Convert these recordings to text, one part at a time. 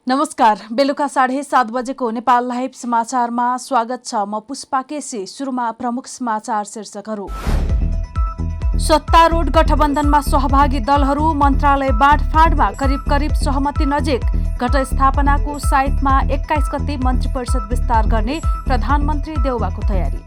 नमस्कार, बेलुका 7:30 बजेको नेपाल लाइभ समाचारमा स्वागत छ। म पुष्पा केसी। सुरुमा प्रमुख समाचार शीर्षकहरू। सत्तारूढ गठबन्धनमा सहभागी दलहरू मन्त्रालय बाँडफाँडमा करिब सहमति नजिक। घटस्थापनाको साइतमा 21 गते मन्त्री परिषद विस्तार गर्ने प्रधानमन्त्री देउवाको तयारी।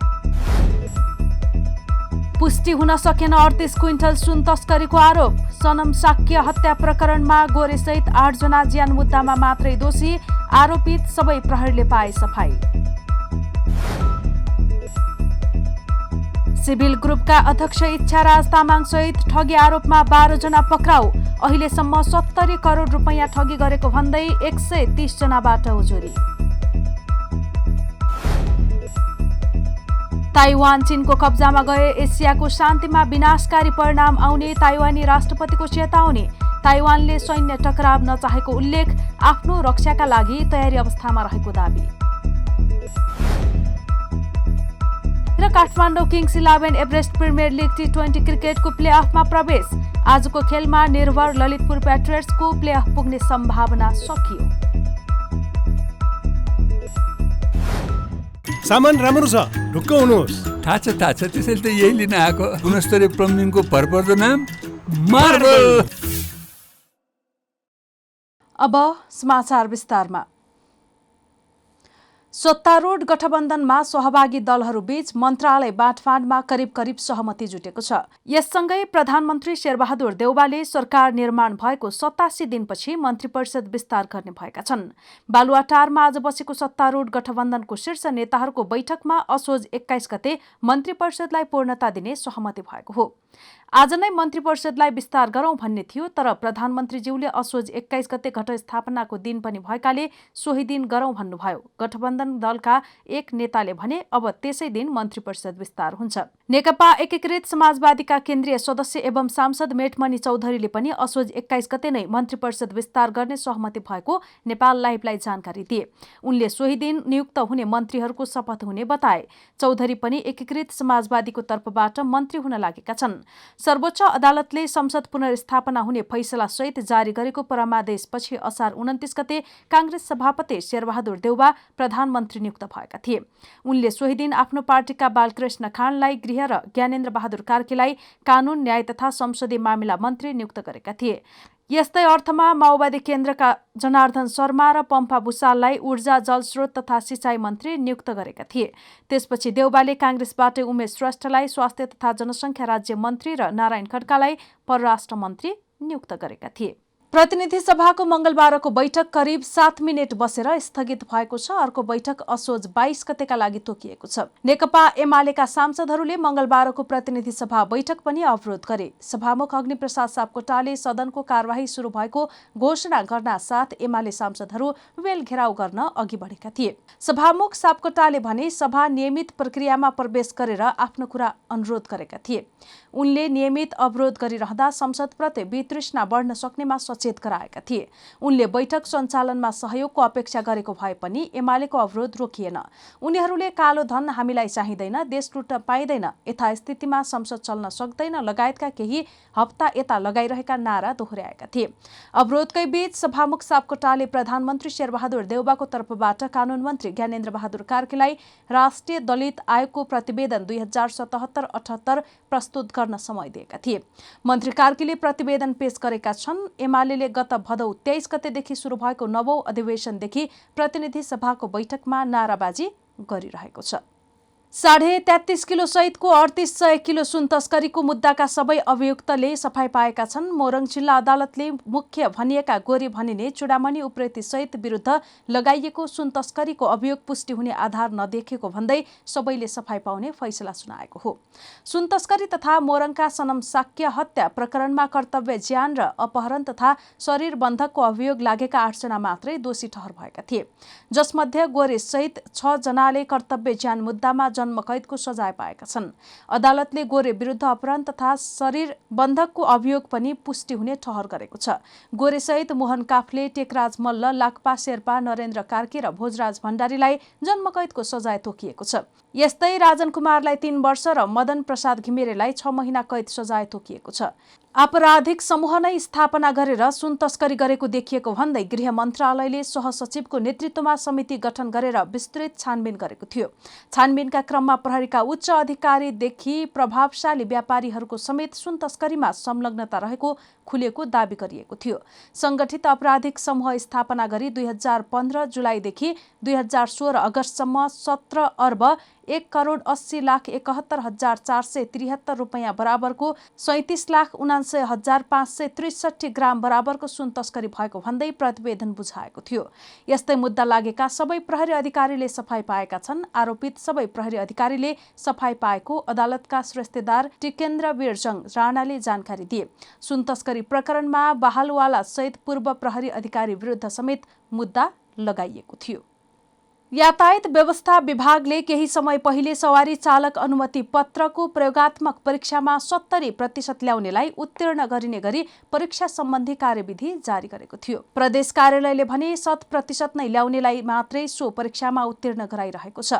पुष्टि हुन सकेन 38 क्विन्टल सुन तस्करीको आरोप। सनम साक्य हत्या प्रकरणमा गोरेसहित 8 जना ज्यान मुद्दामा मात्रै दोषी। आरोपित सबै प्रहरीले पाए सफाई। सिभिल ग्रुपका अध्यक्ष इच्छाराज तामाङ सहित ठगी आरोपमा 12 जना पक्राउ। अहिलेसम्म 70 करोड रुपैयाँ ठगी गरेको भन्दै 130 जनाबाट उजुरी। ताइवान चीनको कब्जामा गए एसियाको शान्तिमा विनाशकारी परिणाम आउने ताइवानी राष्ट्रपतिको चेतावनी। ताइवानले सैन्य टकराव नचाहेको उल्लेख। आफ्नो रक्षाका लागि तयारी अवस्थामा रहेको दावी। र Kathmandu Kings 11 Everest premier league T20 क्रिकेटको प्लेअफमा प्रवेश। आजको खेलमा निर्भर ललितपुर प्याट्रियट्सको प्लेअफ पुग्ने सम्भावना सकियो। सामान राम्रो छ, ढुक्क हुनुहोस्। थाहा छ त्यसैले त यही लिन आएको। गुणस्तरीय प्लम्बिङको भरपर्दो नाम मार्बल। अब समाचार विस्तारमा। सत्तारूढ गठबन्धनमा सहभागी दलहरूबीच मन्त्रालय बाँडफाँडमा करिब सहमति जुटेको छ। यससँगै प्रधानमन्त्री शेरबहादुर देउवाले सरकार निर्माण भएको 87 दिनपछि मन्त्री परिषद विस्तार गर्ने भएका छन्। बालुवाटारमा आज बसेको सत्तारूढ गठबन्धनको शीर्ष नेताहरूको बैठकमा असोज 21 गते मन्त्री परिषदलाई पूर्णता दिने सहमति भएको हो। आज नै मन्त्री परिषदलाई विस्तार गरौं भन्ने थियो, तर प्रधानमन्त्रीज्यूले असोज 21 गते घटस्थापनाको दिन पनि भएकाले सोही दिन गरौं भन्नुभयो। गठबन्धन दलका एक नेताले भने अब त्यसै दिन मन्त्री परिषद विस्तार हुन्छ। नेकपा एकीकृत समाजवादीका केन्द्रीय सदस्य एवं सांसद मेटमणि चौधरीले पनि असोज 21 गते नै मन्त्री परिषद विस्तार गर्ने सहमति भएको नेपाल लाइभलाई जानकारी दिए। उनले सोही दिन नियुक्त हुने मन्त्रीहरूको शपथ हुने बताए। चौधरी पनि एकीकृत समाजवादीको तर्फबाट मन्त्री हुन लागेका छन्। सर्वोच्च अदालतले संसद पुनर्स्थापना हुने फैसला सहित जारी गरेको परमादेशपछि असार 29 गते कांग्रेस सभापति शेरबहादुर देउवा प्रधानमन्त्री नियुक्त भएका थिए। उनले सोही दिन आफ्नो पार्टीका बालकृष्ण खाँडलाई गृह र ज्ञानेन्द्र बहादुर कार्कीलाई कानून न्याय तथा संसदीय मामिला मन्त्री नियुक्त गरेका थिए। यस्तै अर्थमा माओवादी केन्द्रका जनार्दन शर्मा र पम्फा भुसाललाई ऊर्जा जलस्रोत तथा सिंचाई मन्त्री नियुक्त गरेका थिए। त्यसपछि देउवाले कांग्रेसबाटै उमेश श्रेष्ठलाई स्वास्थ्य तथा जनसङ्ख्या राज्य मन्त्री र नारायण खड्कालाई परराष्ट्र मन्त्री नियुक्त गरेका थिए। प्रतिनिधि सभाको मंगलबारको बैठक करिब 7 मिनेट बसेर स्थगित भएको छ। अर्को बैठक असोज 22 गतेका लागि तोकिएको छ। नेकपा एमालेका सांसदहरूले मंगलबारको प्रतिनिधि सभा बैठक पनि अवरोध गरे। सभामुख अग्निप्रसाद सापकोटाले सदनको कार्यवाही सुरु भएको घोषणा गर्न साथ एमाले सांसदहरू वेल घेराउ गर्न अघि बढेका थिए। सभामुख सापकोटाले भने सभा नियमित प्रक्रियामा प्रवेश गरेर आफ्नो कुरा अनुरोध गरेका थिए। उनले नियमित अवरोध गरिरहँदा संसदप्रति वितृष्णा बढ्न सक्नेमा सचेत गराएका थिए। उनले बैठक सञ्चालनमा सहयोगको अपेक्षा गरेको भए पनि एमालेको अवरोध रोकिएन। उनीहरूले कालो धन हामीलाई चाहिँदैन, देश लुट्न पाइँदैन, यथास्थितिमा संसद चल्न सक्दैन लगायतका केही हप्ता यता लगाइरहेका नारा दोहोर्याएका थिए। अवरोधकै बीच सभामुख सापकोटाले प्रधानमन्त्री शेरबहादुर देउवाको तर्फबाट कानून मन्त्री ज्ञानेन्द्र बहादुर कार्कीलाई राष्ट्रिय दलित आयोगको प्रतिवेदन 2077-78 प्रस्तुत गर्न समय दिएका थिए। मन्त्री कार्कीले प्रतिवेदन पेश गरेका छन्। एमालेले गत भदौ 23 गतेदेखि सुरु भएको 9औं अधिवेशनदेखि प्रतिनिधि सभाको बैठकमा नाराबाजी गरिरहेको छ। 33.5 किलो सहितको 3800 किलो सुन तस्करीको मुद्दाका सबै अभियुक्तले सफाई पाएका छन्। मोरङ जिल्ला अदालतले मुख्य भनिएका गोरी भनिने चुडामणि उप्रेती सहित विरुद्ध लगाइएको सुन तस्करीको अभियोग पुष्टि हुने आधार नदेखेको भन्दै सबैले सफाई पाउने फैसला सुनाएको हो। सुन तस्करी तथा मोरङका सनम साक्य हत्या प्रकरणमा कर्तव्य ज्यान र अपहरण तथा शरीर बन्धकको अभियोग लागेका 8 जना मात्रै दोषी ठहर भएका थिए, जसमध्ये गोरे सहित 6 जनाले कर्तव्य ज्यान मुद्दामा जन्मकैदको सजाय पाएका छन्। अदालतले गोरे विरुद्ध अपहरण तथा शरीर बन्धकको अभियोग पनि पुष्टि हुने ठहर गरेको छ। गोरे सहित मोहन काफ्ले, टेकराज मल्ल, लाक्पा शेर्पा, नरेन्द्र कार्की र भोजराज भण्डारीलाई जन्मकैदको सजाय तोकिएको छ। यस्तै राजन कुमारलाई 3 वर्ष र मदन प्रसाद घिमिरेलाई 6 महिना कैद सजाय तोकिएको छ। आपराधिक समूह नै स्थापना गरेर सुन तस्करी गरेको देखिएको भन्दै गृह मन्त्रालयले सहसचिवको नेतृत्वमा समिति गठन गरेर विस्तृत छानबिन गरेको थियो। छानबिनका क्रममा प्रहरीका उच्च अधिकारीदेखि प्रभावशाली व्यापारीहरूको समेत सुन तस्करीमा संलग्नता रहेको खुलेको दावी गरिएको थियो। संगठित आपराधिक समूह स्थापना गरी 2015 जुलाईदेखि 2016 अगस्तसम्म 17 अर्ब 1,80,71,473 रुपैयाँ बराबरको 37,79,563 ग्राम बराबरको सुन तस्करी भएको भन्दै प्रतिवेदन बुझाएको थियो। यस्तै मुद्दा लागेका सबै प्रहरी अधिकारीले सफाई पाएका छन्। आरोपित सबै प्रहरी अधिकारीले सफाई पाएको अदालतका श्रेष्ठदार टिकेन्द्र वीरजङ राणाले जानकारी दिए। सुन तस्करी प्रकरणमा बहालवाला सहित पूर्व प्रहरी अधिकारी विरुद्ध समेत मुद्दा लगाइएको थियो। यातायात व्यवस्था विभागले केही समय पहिले सवारी चालक अनुमति पत्रको प्रयोगात्मक परीक्षामा 70% ल्याउनेलाई उत्तीर्ण गरिने गरी परीक्षा सम्बन्धी कार्यविधि जारी गरेको थियो। प्रदेश कार्यालयले भने 100% नै ल्याउनेलाई मात्रै सो परीक्षामा उत्तीर्ण गराइरहेको छ।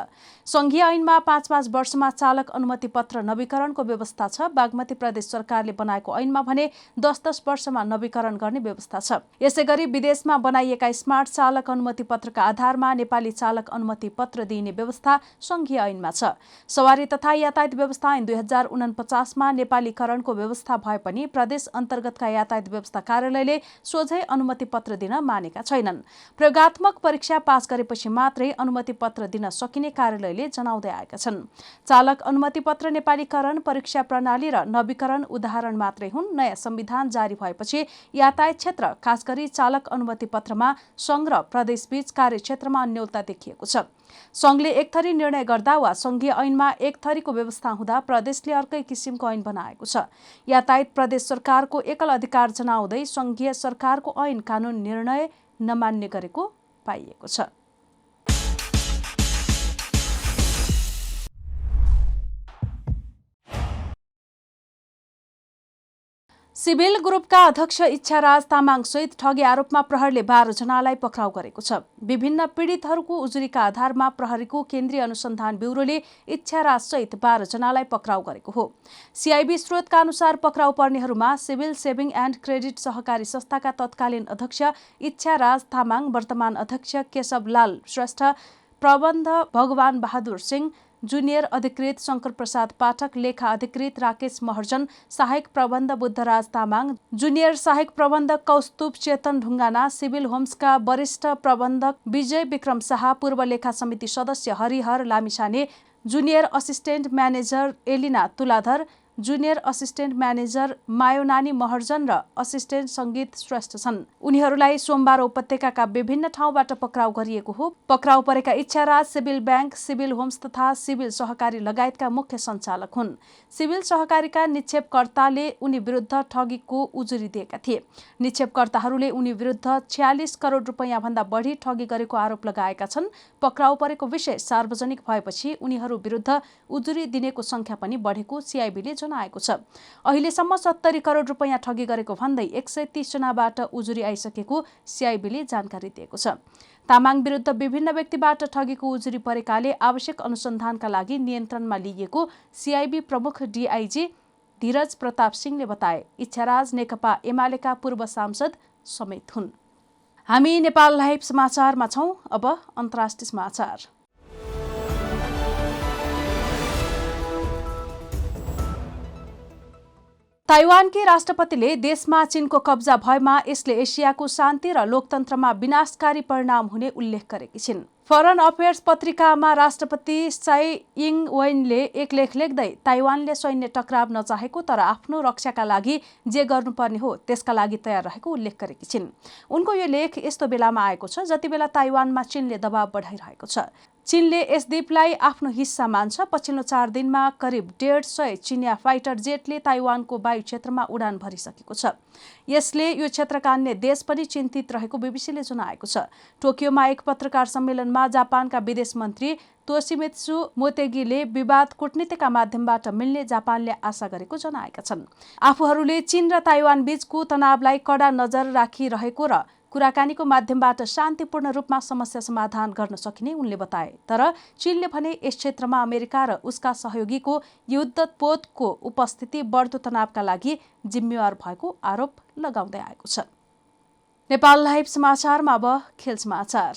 संघीय ऐनमा 5-5 वर्षमा चालक अनुमति पत्र नवीकरणको व्यवस्था छ। बागमती प्रदेश सरकारले बनाएको ऐनमा भने 10-10 वर्षमा नवीकरण गर्ने व्यवस्था छ। यसैगरी विदेशमा बनाइएका स्मार्ट चालक अनुमति पत्रका आधारमा नेपाली चालक अनुमति पत्र दिइने व्यवस्था संघीय ऐनमा छ। सवारी तथा यातायात व्यवस्था ऐन 2049 मा नेपालीकरणको व्यवस्था भए पनि प्रदेश अन्तर्गतका यातायात व्यवस्था कार्यालयले सोझै अनुमति पत्र दिन मानेका छैनन्। प्रयोगात्मक परीक्षा पास गरेपछि मात्रै अनुमति पत्र दिन सकिने कार्यालयले जनाउँदै आएका छन्। चालक अनुमति पत्र नेपालीकरण परीक्षा प्रणाली र नवीकरण उदाहरण मात्रै हुन्। नयाँ संविधान जारी भएपछि यातायात क्षेत्र खास गरी चालक अनुमति पत्रमा संघ र प्रदेशबीच कार्यक्षेत्रमा अन्योलता देखिएको छ। संघले एक थरी निर्णय गर्दा वा संघीय ऐनमा एक थरीको व्यवस्था हुँदा प्रदेशले अर्कै किसिमको ऐन बनाएको छ। यातायात प्रदेश सरकारको एकल अधिकार जनाउँदै संघीय सरकारको ऐन कानून निर्णय नमान्ने गरेको पाइएको छ। सिभिल ग्रुपका अध्यक्ष इच्छाराज तामाङ सहित ठगी आरोपमा प्रहरीले 12 जनालाई पक्राउ गरेको छ। विभिन्न पीडितहरूको उजुरीका आधारमा प्रहरीको केन्द्रीय अनुसन्धान ब्युरोले इच्छाराज सहित 12 जनालाई पक्राउ गरेको हो। सीआईबी स्रोतका अनुसार पक्राउ पर्नेहरूमा सिभिल सेभिङ एन्ड क्रेडिट सहकारी संस्थाका तत्कालीन अध्यक्ष इच्छाराज तामाङ, वर्तमान अध्यक्ष केशवलाल श्रेष्ठ, प्रबन्ध भगवान बहादुर सिंह, जुनियर अधिकृत शंकर प्रसाद पाठक, लेखा अधिकृत राकेश महर्जन, सहायक प्रबन्ध बुद्धराज तामाङ, जुनियर सहायक प्रबन्धक कौस्तुभ चेतन ढुङ्गाना, सिभिल होम्सका वरिष्ठ प्रबन्धक विजय विक्रम शाह, पूर्व लेखा समिति सदस्य Harihar Lamichhane, junior assistant manager Elina Tuladhar, junior assistant manager Mayonani Maharjan र असिस्टेन्ट सङ्गीत श्रेष्ठ छन्। उनीहरूलाई सोमबार उपत्यकाका विभिन्न ठाउँबाट पक्राउ गरिएको हो। पक्राउ परेका इच्छाराज सिभिल ब्याङ्क, सिभिल होम्स तथा सिभिल सहकारी लगायतका मुख्य सञ्चालक हुन्। सिभिल सहकारीका निक्षेपकर्ताले उनी विरुद्ध ठगीको उजुरी दिएका थिए। निक्षेपकर्ताहरूले उनी विरुद्ध 46 करोड रुपैयाँ भन्दा बढी ठगी गरेको आरोप लगाएका छन्। पक्राउ परेको विषय सार्वजनिक भएपछि उनीहरू विरुद्ध उजुरी दिनेको संख्या पनि बढेको सीआईबीले जनाएको छ। अहिलेसम्म 70 करोड रुपैयाँ ठगी गरेको भन्दै 130 जनाबाट उजुरी आइसकेको सीआईबीले जानकारी दिएको छ। तामाङ विरुद्ध विभिन्न व्यक्तिबाट ठगीको उजुरी परेकाले आवश्यक अनुसन्धानका लागि नियन्त्रणमा लिइएको सीआईबी प्रमुख डीआईजी धीरज प्रताप सिंहले बताए। इच्छाराज नेकपा एमालेका पूर्व सांसद समेत हुन्। हामी नेपाल लाइभ समाचारमा छौं। अब अन्तर्राष्ट्रिय समाचार। ताइवानकी राष्ट्रपतिले देशमा चीनको कब्जा भएमा यसले एसियाको शान्ति र लोकतन्त्रमा विनाशकारी परिणाम हुने उल्लेख गरेकी छिन्। फरेन अफेयर्स पत्रिकामा राष्ट्रपति त्साई इङ वेनले एक लेख लेख्दै ताइवानले सैन्य टकराव नचाहेको तर आफ्नो रक्षाका लागि जे गर्नुपर्ने हो त्यसका लागि तयार रहेको उल्लेख गरेकी छिन्। उनको यो लेख यस्तो बेलामा आएको छ जति बेला ताइवानमा चीनले दबाव बढाइरहेको छ। चीनले यस द्वीपलाई आफ्नो हिस्सा मान्छ। पछिल्लो 4 दिनमा करिब 150 चिनिया फाइटर जेटले ताइवानको वायु क्षेत्रमा उडान भरिसकेको छ। यसले यो क्षेत्रका अन्य देश पनि चिन्तित रहेको बीबीसीले जनाएको छ। टोकियोमा एक पत्रकार सम्मेलनमा जापानका विदेश मन्त्री तोशिमित्सु मोतेगीले विवाद कूटनीतिका माध्यमबाट मिल्ने जापानले आशा गरेको जनाएका छन्। आफूहरूले चीन र ताइवान बीचको तनावलाई कडा नजर राखिरहेको र कुराकानीको माध्यमबाट शान्तिपूर्ण रूपमा समस्या समाधान गर्न सकिने उनले बताए। तर चीनले भने यस क्षेत्रमा अमेरिका र उसका सहयोगीको युद्धपोतको उपस्थिति बढ्दो तनावका लागि जिम्मेवार भएको आरोप लगाउँदै आएको छ। नेपाल लाइभ समाचारमा अब खेल समाचार।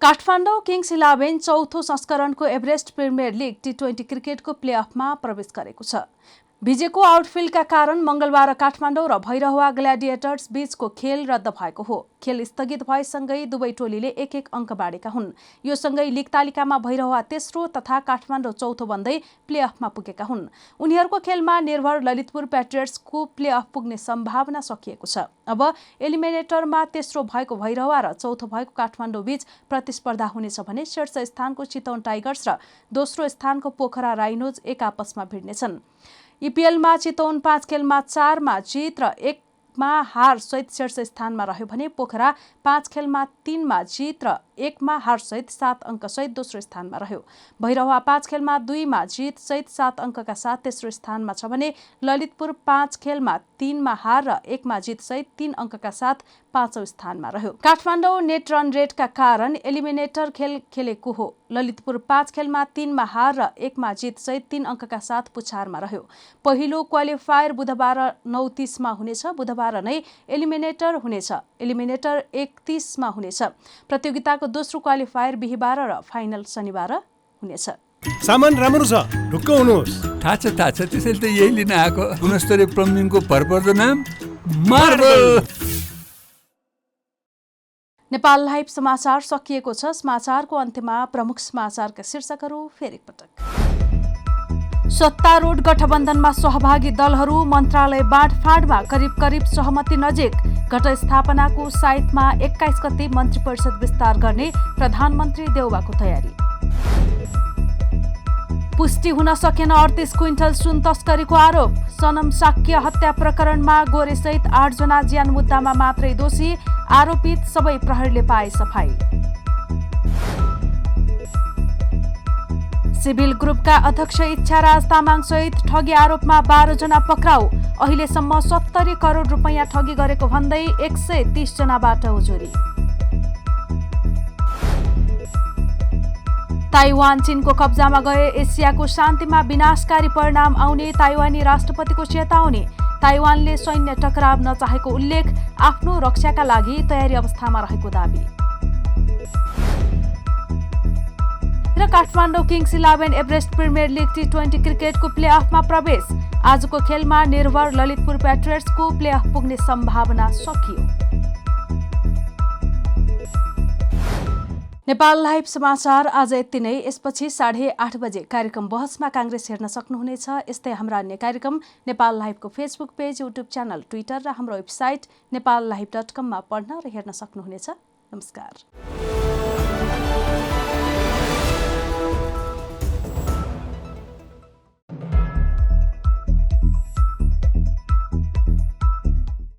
काठमाडौँ किङ्स 11 चौथो संस्करणको एभरेस्ट प्रिमियर लिग टी20 क्रिकेटको प्लेअफमा प्रवेश गरेको छ। भिजेको आउटफिल्डका कारण मंगलबार काठमाडौँ र भैरहवा ग्ल्याडिएटर्स बीचको खेल रद्द भएको हो। खेल स्थगित भएसँगै दुवै टोलीले एक एक अङ्क बाँडेका हुन्। यो सँगै लिग तालिकामा भैरहवा तेस्रो तथा काठमाडौँ चौथो बन्दै प्लेअफमा पुगेका हुन्। उनीहरूको खेलमा निर्भर ललितपुर प्याट्रियट्सको प्लेअफ पुग्ने सम्भावना सकिएको छ। अब एलिमिनेटरमा तेस्रो भएको भैरहवा र चौथो भएको काठमाडौँ बीच प्रतिस्पर्धा हुनेछ भने शीर्ष स्थानको चितवन टाइगर्स र दोस्रो स्थानको पोखरा राइनोज एक आपसमा भिड्नेछन्। इपिएलमा चितवन 5 खेलमा 4 मा जित र 1 मा हार सहित शीर्ष स्थानमा रह्यो भने पोखरा 5 खेलमा 3 मा जित र 1 मा हार सहित 7 अङ्क सहित दोस्रो स्थानमा रह्यो। भैरहवा 5 खेलमा 2 मा जित सहित 7 अङ्कका साथ तेस्रो स्थानमा छ भने ललितपुर 5 खेलमा 3 मा हार र 1 मा जित सहित 3 अङ्कका साथ पाँचौं स्थानमा रह्यो। काठमाडौँ नेट रन रेटका कारण एलिमिनेटर खेल खेलेको हो। ललितपुर 5 खेलमा 3 मा हार र 1 मा जित सहित 3 अङ्कका साथ पुछारमा रह्यो। पहिलो क्वालिफायर बुधबार 9:30 मा हुनेछ। बुधबार नै एलिमिनेटर हुनेछ। एलिमिनेटर 31 मा हुनेछ। प्रतियोगिताको दोस्रो क्वालिफायर बिहीबार र फाइनल शनिबार हुनेछ। सामान राम्रो छ, ढुक्क हुनुहोस्। थाहा छ त्यसैले त यही लिन आएको। गुणस्तरीय प्लम्बिङको भरपर्दो नाम मार्बल। नेपाल लाइभ समाचार सकिएको छ। समाचारको अन्त्यमा प्रमुख समाचारका शीर्षकहरू फेरि एकपटक। सत्तारूढ गठबन्धनमा सहभागी दलहरू मन्त्रालय बाँडफाँडमा करिब सहमति नजिक। घटस्थापनाको साइतमा 21 गते मन्त्री परिषद विस्तार गर्ने प्रधानमन्त्री देउबाको तयारी। पुष्टि हुन सकेन 38 क्विन्टल सुन तस्करीको आरोप। सनम साक्य हत्या प्रकरणमा गोरेसहित 8 जना ज्यान मुद्दामा मात्रै दोषी। आरोपित सबै प्रहरीले पाए सफाई। सिभिल ग्रुपका अध्यक्ष इच्छाराज तामाङ सहित ठगी आरोपमा 12 जना पक्राउ। अहिलेसम्म 70 करोड रुपैयाँ ठगी गरेको भन्दै 130 जनाबाट उजुरी। ताइवान चीनको कब्जामा गए एसियाको शान्तिमा विनाशकारी परिणाम आउने ताइवानी राष्ट्रपतिको चेतावनी। ताइवानले सैन्य टकराव नचाहेको उल्लेख। आफ्नो रक्षाका लागि तयारी अवस्थामा रहेको दाबी। र Kathmandu Kings 11 Everest premier league टी20 क्रिकेटको प्लेअफमा प्रवेश। आजको खेलमा निर्भर ललितपुर प्याट्रियट्सको प्लेअफ पुग्ने सम्भावना सकियो। नेपाल लाइभ समाचार आज यति नै। यसपछि 8:30 बजे कार्यक्रम बहसमा काङ्ग्रेस हेर्न सक्नुहुनेछ। यस्तै हाम्रा अन्य कार्यक्रम नेपाल लाइभको Facebook page, YouTube channel, Twitter र हाम्रो वेबसाइट नेपाललाइभ.com मा पढ्न र हेर्न सक्नुहुनेछ। नमस्कार।